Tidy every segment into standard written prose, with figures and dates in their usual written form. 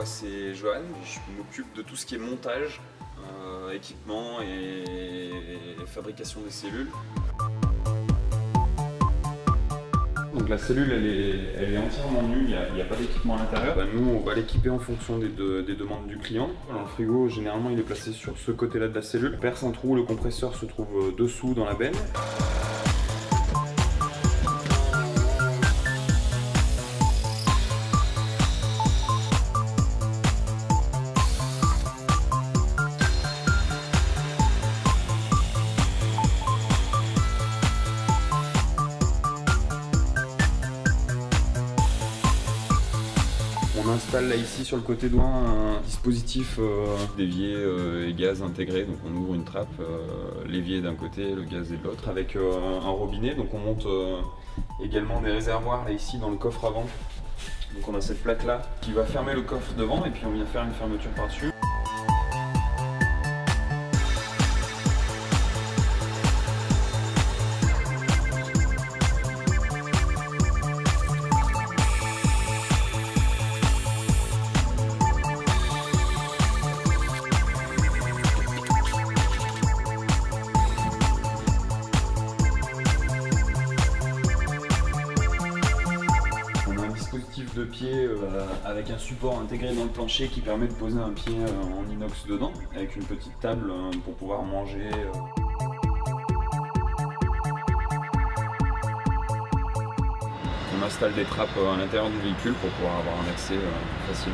moi c'est Johan, je m'occupe de tout ce qui est montage, équipement et fabrication des cellules. Donc la cellule elle est entièrement nue, il n'y a pas d'équipement à l'intérieur. Nous on va l'équiper en fonction des demandes du client. Alors, le frigo généralement il est placé sur ce côté là de la cellule. On perce un trou, le compresseur se trouve dessous dans la benne. On installe là ici sur le côté droit un dispositif d'évier et gaz intégré. Donc on ouvre une trappe, l'évier d'un côté, le gaz de l'autre, avec un robinet. Donc on monte également des réservoirs là ici dans le coffre avant. Donc on a cette plaque là qui va fermer le coffre devant et puis on vient faire une fermeture par-dessus. De pied avec un support intégré dans le plancher qui permet de poser un pied en inox dedans avec une petite table pour pouvoir manger. On installe des trappes à l'intérieur du véhicule pour pouvoir avoir un accès facile.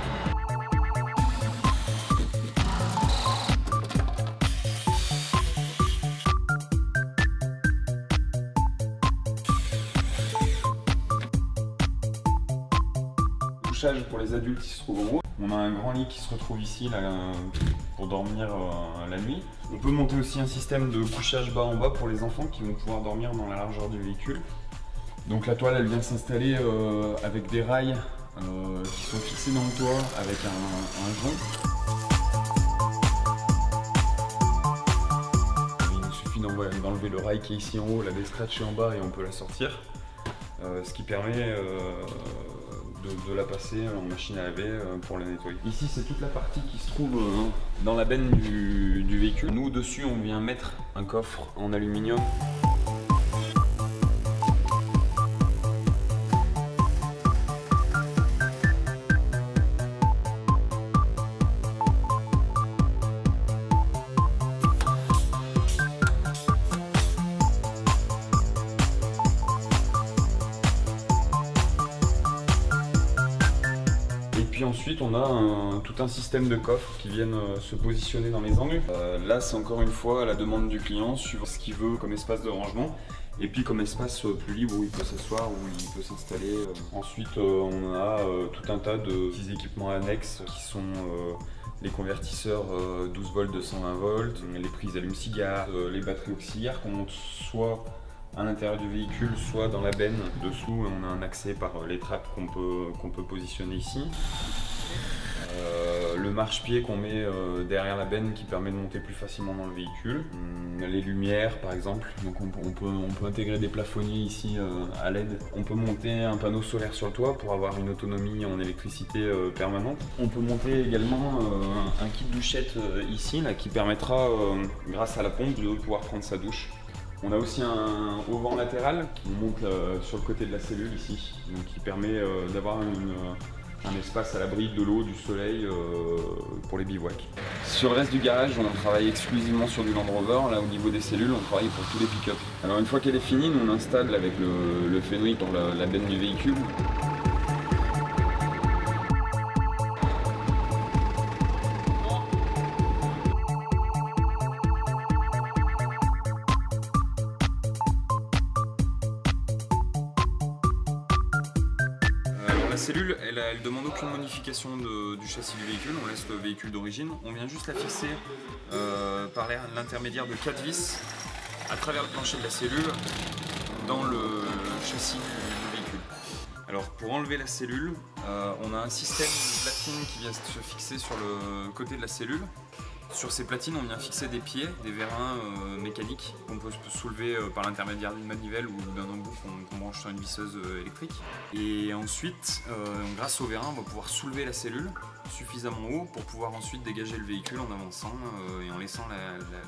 Pour les adultes qui se trouvent en haut. On a un grand lit qui se retrouve ici là, pour dormir la nuit. On peut monter aussi un système de couchage bas en bas pour les enfants qui vont pouvoir dormir dans la largeur du véhicule. Donc la toile elle vient s'installer avec des rails qui sont fixés dans le toit avec un jonc. Il nous suffit d'enlever le rail qui est ici en haut, la déstretcher en bas et on peut la sortir. Ce qui permet de la passer en machine à laver pour la nettoyer. Ici c'est toute la partie qui se trouve dans la benne du véhicule. Nous dessus on vient mettre un coffre en aluminium. Puis ensuite on a tout un système de coffres qui viennent se positionner dans les angles. Là c'est encore une fois à la demande du client, suivant ce qu'il veut comme espace de rangement. Et puis comme espace plus libre où il peut s'asseoir, où il peut s'installer. Ensuite on a tout un tas de petits équipements annexes qui sont les convertisseurs 12 volts, 220 volts, les prises allume-cigare, les batteries auxiliaires qu'on monte soit à l'intérieur du véhicule, soit dans la benne. Dessous, on a un accès par les trappes qu'on peut positionner ici. Le marchepied qu'on met derrière la benne qui permet de monter plus facilement dans le véhicule. Les lumières par exemple, donc on peut intégrer des plafonniers ici à LED. On peut monter un panneau solaire sur le toit pour avoir une autonomie en électricité permanente. On peut monter également un kit douchette ici là, qui permettra, grâce à la pompe, de pouvoir prendre sa douche. On a aussi un auvent latéral qui monte sur le côté de la cellule ici, donc qui permet d'avoir un espace à l'abri de l'eau, du soleil pour les bivouacs. Sur le reste du garage, on travaille exclusivement sur du Land Rover. Là au niveau des cellules, on travaille pour tous les pick-up. Alors une fois qu'elle est finie, nous on installe avec le Fenwick dans la benne du véhicule. La cellule, elle demande aucune modification du châssis du véhicule, on laisse le véhicule d'origine. On vient juste la fixer par l'intermédiaire de 4 vis à travers le plancher de la cellule dans le châssis du véhicule. Alors pour enlever la cellule, on a un système de platine qui vient se fixer sur le côté de la cellule Sur ces platines, on vient fixer des pieds, des vérins mécaniques qu'on peut soulever par l'intermédiaire d'une manivelle ou d'un embout qu'on branche sur une visseuse électrique. Et ensuite, grâce au vérin, on va pouvoir soulever la cellule suffisamment haut pour pouvoir ensuite dégager le véhicule en avançant et en laissant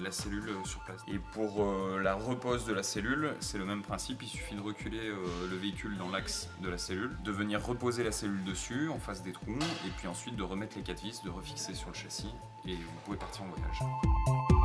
la cellule sur place. Et pour la repose de la cellule, c'est le même principe, il suffit de reculer le véhicule dans l'axe de la cellule, de venir reposer la cellule dessus, en face des trous, et puis ensuite de remettre les 4 vis, de refixer sur le châssis, et vous pouvez partir en voyage.